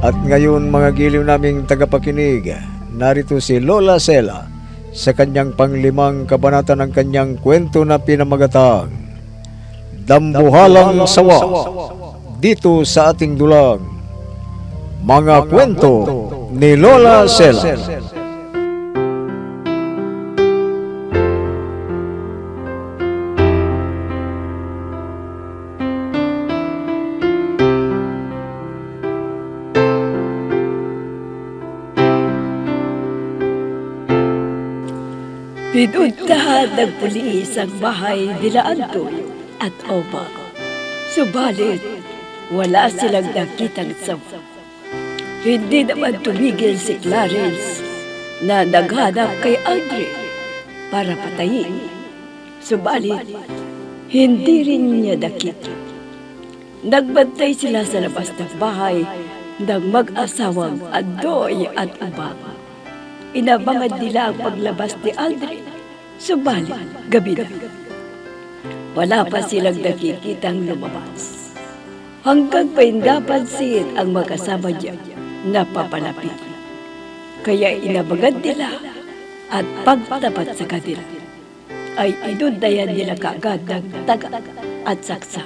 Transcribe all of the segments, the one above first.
At ngayon mga giliw naming tagapakinig, narito si Lola Sela sa kanyang panglimang kabanata ng kanyang kwento na pinamagatang Dambuhalang Sawa, dito sa ating dulang Mga Kwento ni Lola Sela. Pinuntahan ng pulis ang bahay nila Antoy at Oma. Subalit, wala silang nakitang sawa. Hindi naman tumigil si Clarence na naghanap kay Andre para patayin. Subalit, hindi rin niya nakita. Nagbantay sila sa labas ng bahay ng mag-asawang Andoy at Uma. Inabangan nila ang paglabas ni Andre, subalit gabi na. Wala pa silang nakikitang lumabas. Hanggang may napansin ang magkasama niya na papalapit. Kaya inabangan nila at pagtapat sa kanila ay inundayan nila kaagad ng taga at saksa.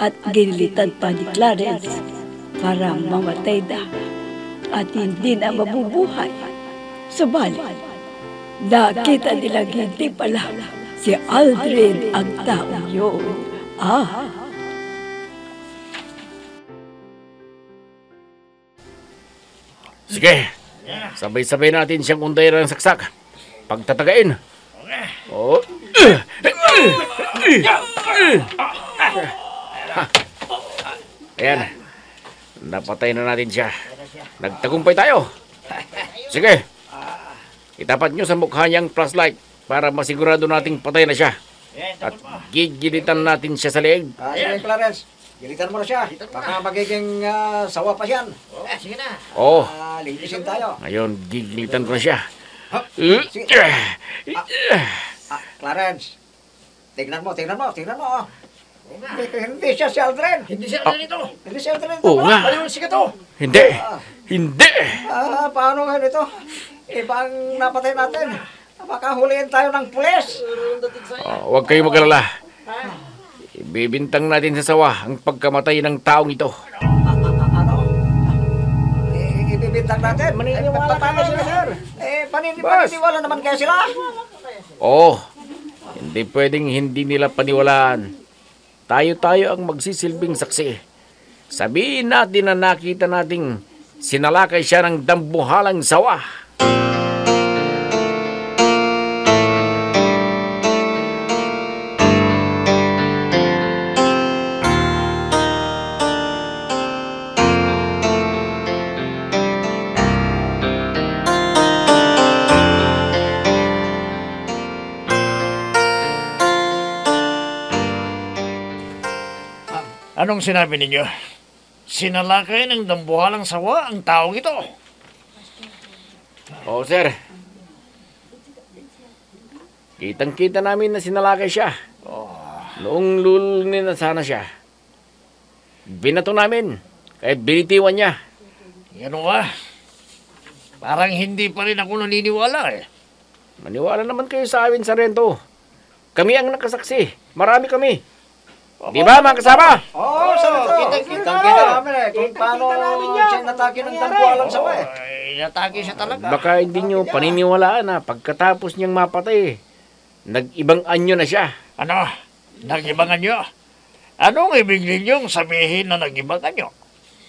At ginilitan pa ni Clarence para mamatay na at hindi na mabubuhay. Subalit, nakita nilang hindi pala si Aldrin ang taong yun. Sige, sabay-sabay natin siyang unday ng saksak. Pagtatagain. Oh. Ayan, napatay na natin siya. Nagtagumpay tayo. Sige. Itapat nyo sa mukha niyang flashlight para masigurado nating patay na siya. At gigilitan natin siya sa leeg. Sige, Clarence. Gilitan mo na siya. Baka magiging sawa pa siyan. Sige na. Oo. Linisin tayo. Ngayon, gigilitan ko na siya. Sige. Clarence. Tingnan mo. Hindi siya si Aldrin. Hindi siya ganito. Hindi siya Aldrin. Oo nga. Paliwan siya to. Hindi. Paano nga nito? Ibang napatay natin. Baka huliin tayo ng pulis. Huwag kayong mag-alala. Ibibintang natin sa sawa ang pagkamatay ng taong ito. Ano? Ibibintang natin? Maniniwala kami sila, sir. Paniniwala naman kaya sila. Oo. Hindi pwedeng hindi nila paniwalaan. Tayo-tayo ang magsisilbing saksi. Sabihin natin na nakita nating sinalakay siya ng dambuhalang sawa. Anong sinabi ninyo? Sinalakay ng dambuhalang sawa ang taong ito. Oo, sir. Kitang-kita namin na sinalakay siya. Noong lulunin na sana siya. Binato namin. Kahit binitiwan niya. Ano ba? Parang hindi pa rin ako naniniwala eh. Maniwala naman kayo sa amin, Sargento. Kami ang nakasaksi. Marami kami. Di ba, mga kasama? Oo, kitang-kita namin kung paano siya natake ng dambuhalang sawa eh. Natake siya talaga. Baka hindi nyo paniniwalaan na pagkatapos niyang mapatay, nag-ibang anyo na siya. Ano? Nag-ibang anyo? Anong ibig ninyong sabihin na nag-ibang anyo?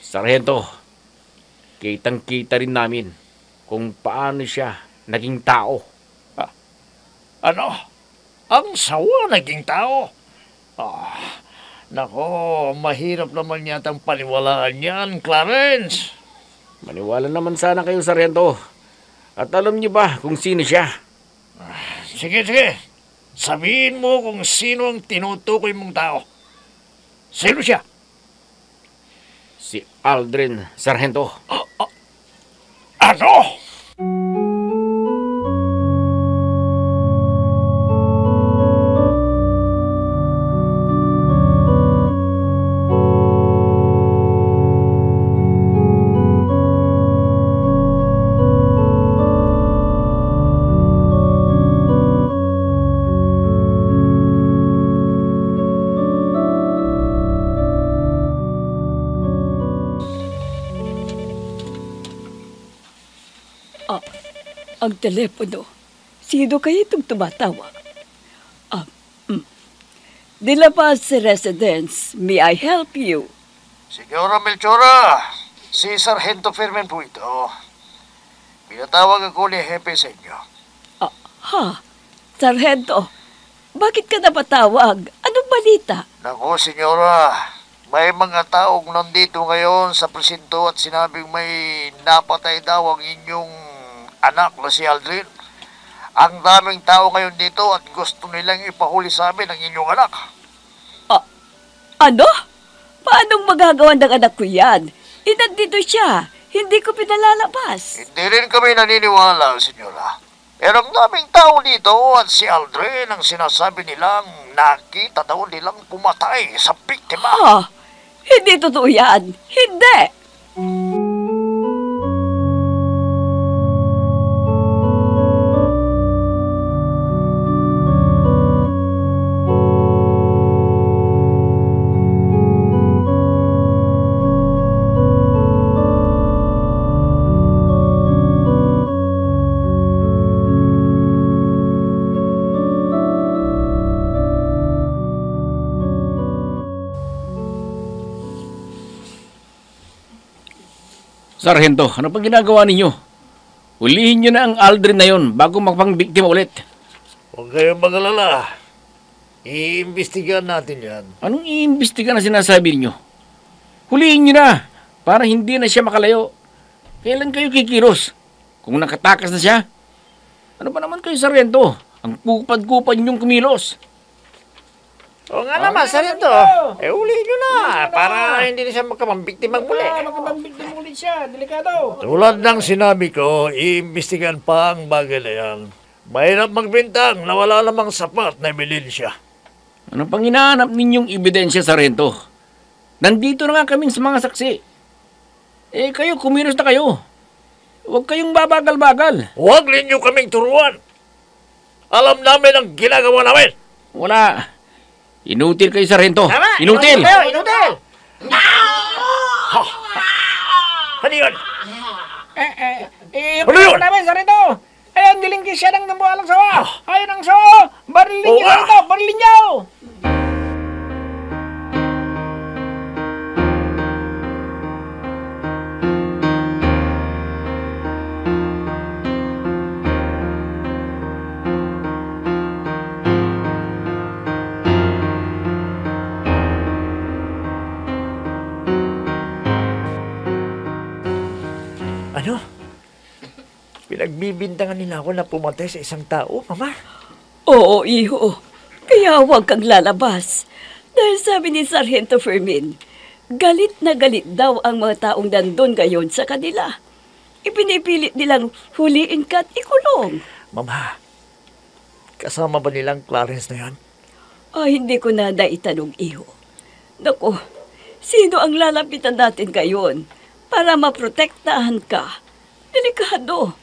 Sargento, kitang-kita rin namin kung paano siya naging tao. Ano? Ang sawa naging tao? Nako, mahirap naman yatang paniwalaan yan, Clarence. Maniwala naman sana kayo, Sargento. At alam niyo ba kung sino siya? Sige. Sabihin mo kung sino ang tinutukoy mong tao. Sino siya? Si Aldrin, Sargento. Ano? ang telepono. Sino kayo itong tumatawag? Ah, De La Paz Residence, may I help you? Senyora Melchora, si Sargento Fermin po ito. Pinatawag ako ni Hepe sa inyo. Sargento, bakit ka napatawag? Anong balita? Naku, senyora, may mga taong nandito ngayon sa presinto at sinabing may napatay daw ang inyong anak na si Aldrin. Ang daming tao ngayon dito at gusto nilang ipahuli sa amin ang inyong anak. Ano? Paanong magagawa ng anak ko yan? Nandito siya. Hindi ko pinalalabas. Hindi rin kami naniniwala, senyora. Pero ang daming tao dito at si Aldrin ang sinasabi nilang nakita daw nilang pumatay sa biktima. Hindi totoo yan. Hindi. Sargento, ano pang ginagawa ninyo? Hulihin nyo na ang Aldrin na yon bago magpangbiktima ulit. Huwag kayong magalala. Iimbestigahan natin yan. Anong iimbestiga na sinasabi ninyo? Hulihin nyo na para hindi na siya makalayo. Kailan kayo kikilos? Kung nakatakas na siya? Ano ba naman kayo, Sargento? Ang kupad-kupad ninyong kumilos. Oo nga naman, Sargento. Ulihin nyo na para hindi na siya magkamambiktimang muli. Magkamambiktima ulit siya. Delikado. Tulad ng sinabi ko, iimbestigahan pa ang bagay na yan. Mahirap magbintang na wala namang sapat na ebidensya. Ano pang hinahanap ninyong ebidensya, Sargento? Nandito na nga kaming sa mga saksi. Kayo, kumilos na kayo. Huwag kayong babagal-bagal. Huwag ninyo kaming turuan. Alam namin ang ginagawa namin. Wala. Inutil kayo, Sargento. Tama! Inutil! Inutil! Ano yun? Ano yun? namin, Sargento. Ayan, dilingkis siya ng nabuhalang sawa. Ayun ang sawa. Barilin niyo, Sargento. Barilin niyo! Ano? Pinagbibintangan nila ako na pumatay sa isang tao, Mama? Oo, iho. Kaya huwag kang lalabas. Dahil sabi ni Sargento Fermin, galit na galit daw ang mga taong nandun ngayon sa kanila. Ipinipilit nilang huliin ka at ikulong. Mama, kasama ba nilang Clarence na yan? Hindi ko na naitanong, iho. Naku, sino ang lalapitan natin ngayon para maprotektahan ka? Delikado.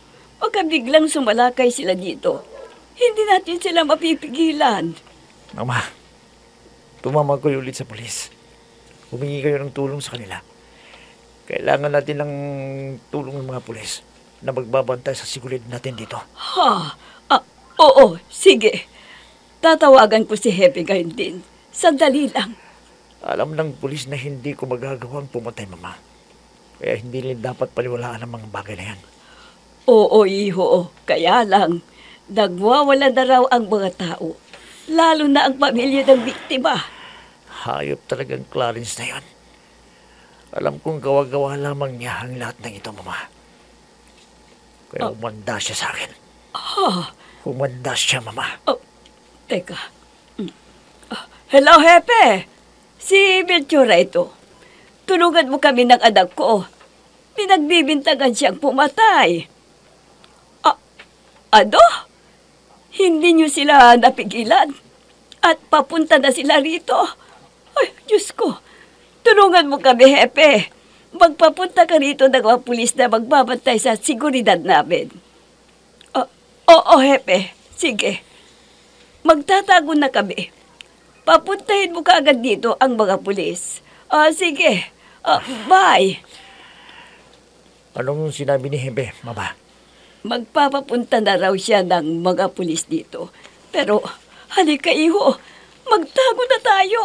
Pagka biglang sumalakay sila dito, hindi natin sila mapipigilan. Mama, tumawag kayo ulit sa pulis. Humingi kayo ng tulong sa kanila. Kailangan natin ng tulong ng mga pulis na magbabantay sa seguridad natin dito. Oo, sige. Tatawagan ko si Hepe ngayon din. Sandali lang. Alam ng pulis na hindi ko magagawang pumatay, Mama. Kaya hindi rin dapat paniwalaan ang mga bagay na yan. Oo, iho. Kaya lang, nagwawala na raw ang mga tao. Lalo na ang pamilya ng biktima. Hayop talagang Clarence na yan. Alam kong gawa-gawa lamang niya ang lahat ng ito, Mama. Kaya humanda siya sa akin. Humanda siya, Mama. Teka. Hello, Hepe. Si Ventura ito. Tulungan mo kami ng anak ko. Pinagbibintagan siyang pumatay. Ano? Hindi niyo sila napigilan? At papunta na sila rito? Ay, Diyos ko. Tulungan mo kami, Hepe. Magpapunta ka rito ng mga pulis na magbabantay sa seguridad namin. Oo, Hepe. Sige. Magtatago na kami. Papuntahin mo kaagad dito ang mga pulis. Sige. Bye. Anong sinabi ni Hebe, Mama? Magpapapunta na raw siya ng mga pulis dito. Pero, halika iho, magtago na tayo.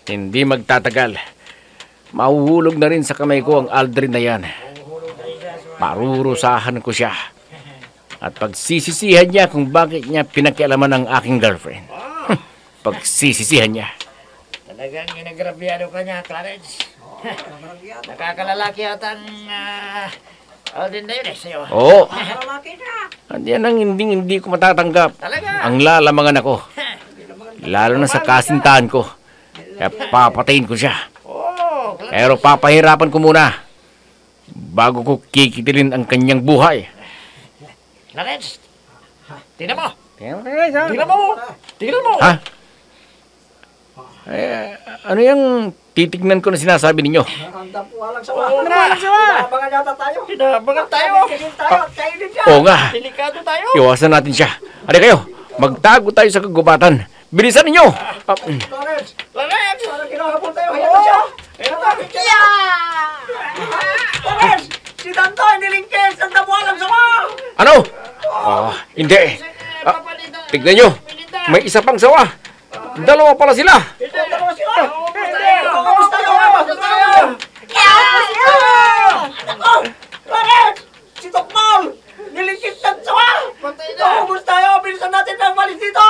Hindi magtatagal. Mahuhulog na rin sa kamay ko ang Aldrin na yan. Parurusahan ko siya. At pagsisisihan niya kung bakit niya pinakialaman ang aking girlfriend. Pagsisisihan niya. Talagang ginagrabyado ka niya, Clarence. Nakakalalaki yata ang Aldrin na yun sa'yo. Oo. Nakalalaki na. Yan ang hindi ko matatanggap. Talaga? Ang lalamangan ako. Lalo na sa kasintahan ko. Kaya papatayin ko siya. Oh, Pero papahirapan ko muna bago ko kikitilin ang kanyang buhay. Clarence, tingnan mo. Tingnan mo. Tingnan mo. Ha? Ano yung titignan ko na sinasabi ninyo? Handa po walang sawa. Oo nga. Inabangan yata tayo. Inabangan tayo. Kainin tayo at kainin siya. Oo nga. Delikado tayo. Iwasan natin siya. Ano kayo? Magtago tayo sa kagubatan. Bilisan ninyo! Clarence, Clarence! parang kinahabol tayo. Ayan na siya. Ayan na. Clarence, si Dantoy nilingkis. Handa po walang sawa. Ano? Hindi. Tignan nyo. May isa pang sawa. Dalawa pala sila. Dalawa sila. Kamusta tayo? Kamusta tayo? Clarence, si Tokmal. Nilingkis ng sawa. Kamusta tayo? Bilisan natin na malis dito.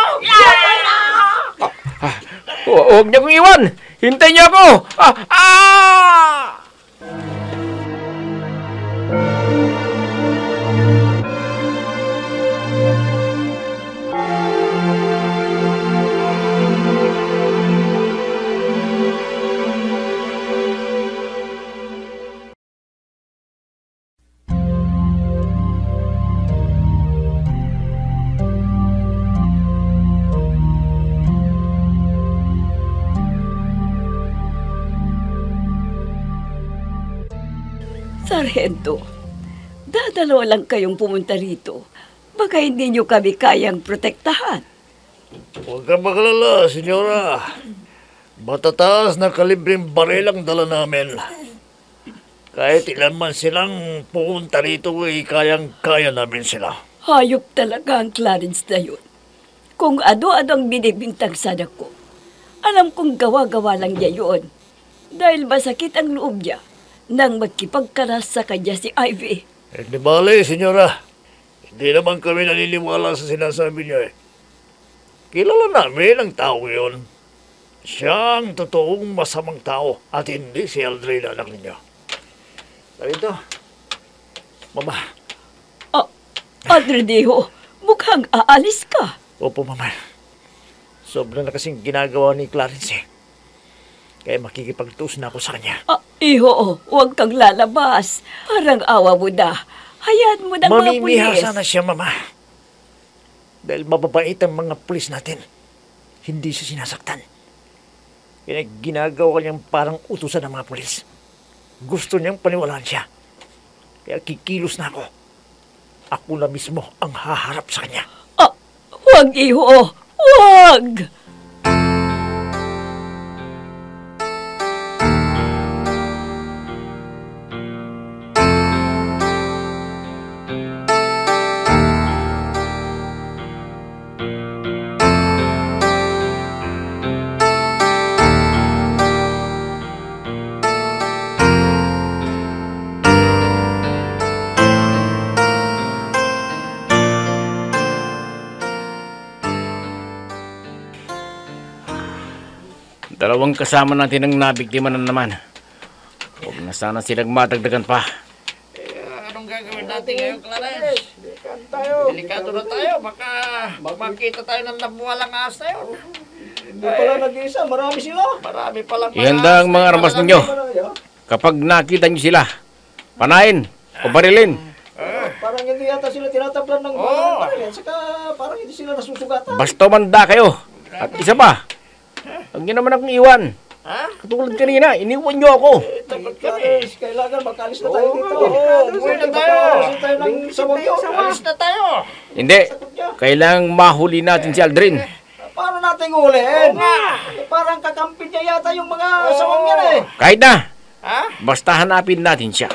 Huwag niyo kong iwan. Hintayin niyo ako. Sargento, dadalawa lang kayong pumunta rito. Baka hindi nyo kami kayang protektahan. Huwag kang magalala, senyora. Matataas na kalibreng baril ang dala namin. Kahit ilan man silang pumunta rito, kayang-kaya namin sila. Hayop talaga ang Clarence na yun. Kung ano-ano ang binibintang sana ko. Alam kong gawa-gawa lang niya yun. Dahil masakit ang loob niya nang magkipagkaras sa kanya si Ivy. Hindi bale, senyora. Hindi naman kami naniniwala sa sinasabi niya eh. Kilala namin ang tao yun. Siya ang totoong masamang tao at hindi si Aldrin anak ninyo. Ito, Mama. Adredejo, mukhang aalis ka. Opo, Mama. Sobra na kasing ginagawa ni Clarence eh. Kaya makikipagtus na ako sa kanya. Iho, huwag kang lalabas. Parang awa mo na. Hayaan mo ng mga pulis. Mamimihasa na siya, Mama. Dahil mababait ang mga pulis natin. Hindi siya sinasaktan. Kaya ginagawa niyang parang utusan ng mga pulis. Gusto niyang paniwalaan siya. Kaya kikilos na ako. Ako na mismo ang haharap sa kanya. Huwag, iho. Huwag! Dalawang kasama natin ang nabiktima na naman. Huwag na sana silang matagdagan pa. Anong gagawin natin ngayon, Clarence? Delikado na tayo. Baka makita tayo ng nabuwalang ahas na yun. Hindi pala nag-iisa. Marami sila. Marami palang Ihanda ang mga armas ninyo. Kapag nakita niyo sila, panain o barilin. Parang hindi yata sila tinatablan ng Oo. baril. Saka parang hindi sila nasusugatan. Basta manda kayo. At isa pa, huwag niyo naman akong iwan. Katulad kanina, iniwan niyo ako. Clarence, kailangan makalis na tayo dito. Uwi na tayo. Alis na tayo. Hindi, kailangang mahuli natin si Aldrin. Paano natin ulihin? Parang kakampin niya yata yung mga asawang yan eh. Kahit na, basta hanapin natin siya.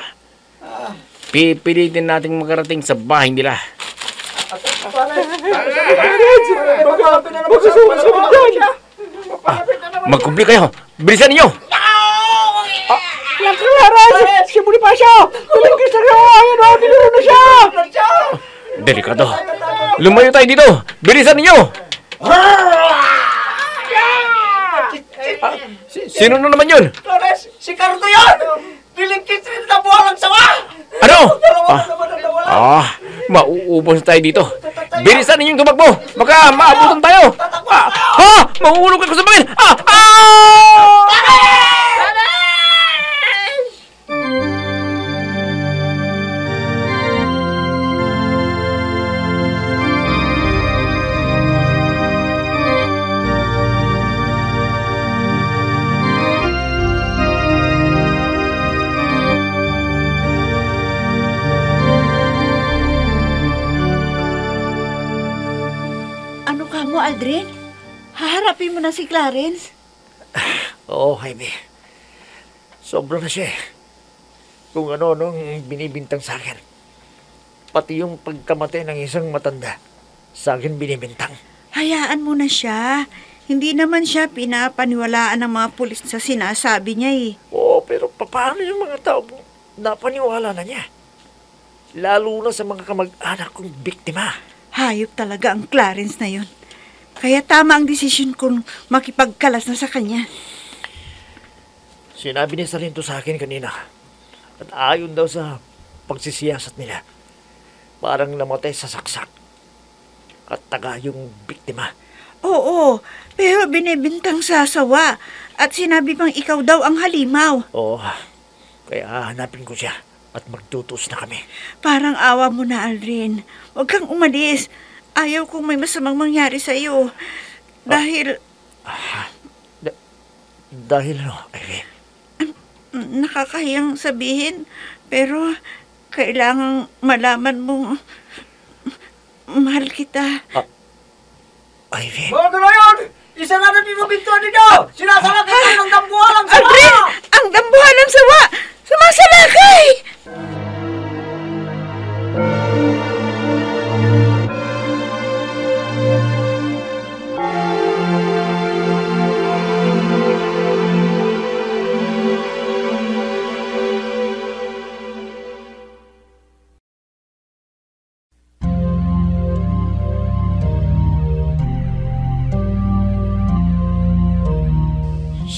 Pipilitin natin makarating sa bahay nila. Magkubli kayo. Bilisan ninyo. Clarence! Si Bonifacio! Tumigil sa iyo! Ayan o! Nilaro na siya! Delikado. Lumayo tayo dito. Bilisan ninyo. Sino na naman yun? Clarence! Si Cardo yan! Pilingkit rin na buwan ang sawa! Ano? Dalawa naman ang nawala! Mauubos tayo dito. Bilisan ninyong tumakbo. Baka maabutan tayo. Mahulog ako sa bangin. Ano ka mo, Aldrin? Haharapin mo na si Clarence? Oo, Jaime. Sobra na siya eh. Kung ano nung binibintang sa akin. Pati yung pagkamatay ng isang matanda, sa akin binibintang. Hayaan mo na siya. Hindi naman siya pinapaniwalaan ng mga pulis sa sinasabi niya eh. Oo, pero paano yung mga tao napaniwala na niya? Lalo na sa mga kamag-anak kong biktima. Hayop talaga ang Clarence na yun. Kaya tama ang desisyon kong makipagkalas na sa kanya. Sinabi ni Salinto sa akin kanina. At ayon daw sa pagsisiyasat nila. Parang namatay sa saksak. At taga yung biktima. Oo, pero binibintang sasawa. At sinabi pang ikaw daw ang halimaw. Oo, kaya hanapin ko siya. At magtutus na kami. Parang awa mo na, Aldrin. Huwag kang umalis. Ayaw kong may masamang mangyari sa iyo. Dahil... Dahil ano, Ivy? Nakakahiyang sabihin, pero kailangang malaman mo mahal kita. Ivy? Mga gano'n! Isa na rin yung bintuan ninyo! Sinasalakay kayo ng dambuhalang sawa! Aldrin! Ang dambuhalang sawa! Sumasalakay!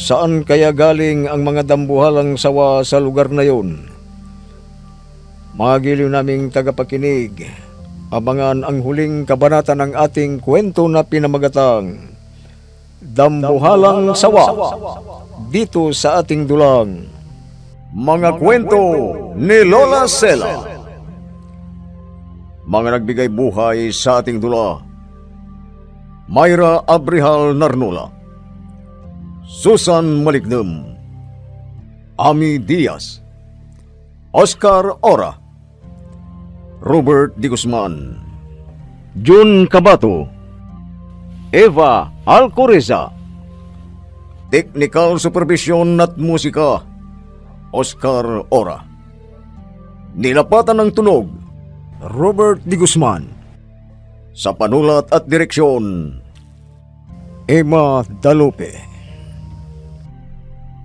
Saan kaya galing ang mga dambuhalang sawa sa lugar na yun? Mga giliw naming tagapakinig, abangan ang huling kabanata ng ating kwento na pinamagatang Dambuhalang Sawa, dito sa ating dulang Mga Kwento ni Lola Sela. Mga nagbigay buhay sa ating dula: Myra Abrihal Narnula, Susan Malignem, Ami Diaz, Oscar Ora, Robert D. Guzman, Jun Cabato, Eva Alcoreza. Technical Supervision at Musika, Oscar Ora. Nilapatan ng tunog, Robert D. Guzman. Sa panulat at direksyon, Emma Dalupe.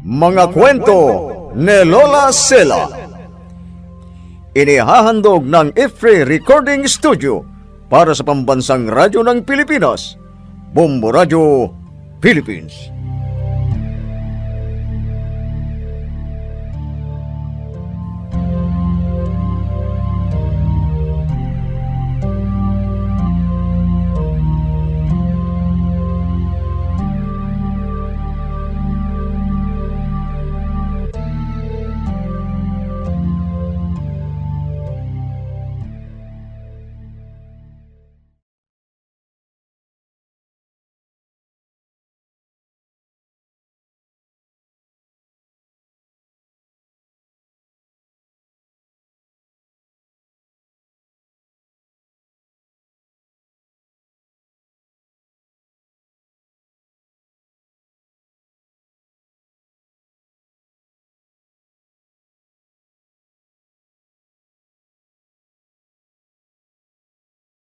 Mga Kwento ni Lola Sela. Inihahandog ng IFRI Recording Studio para sa Pambansang Radyo ng Pilipinas, Bombo Radio, Philippines.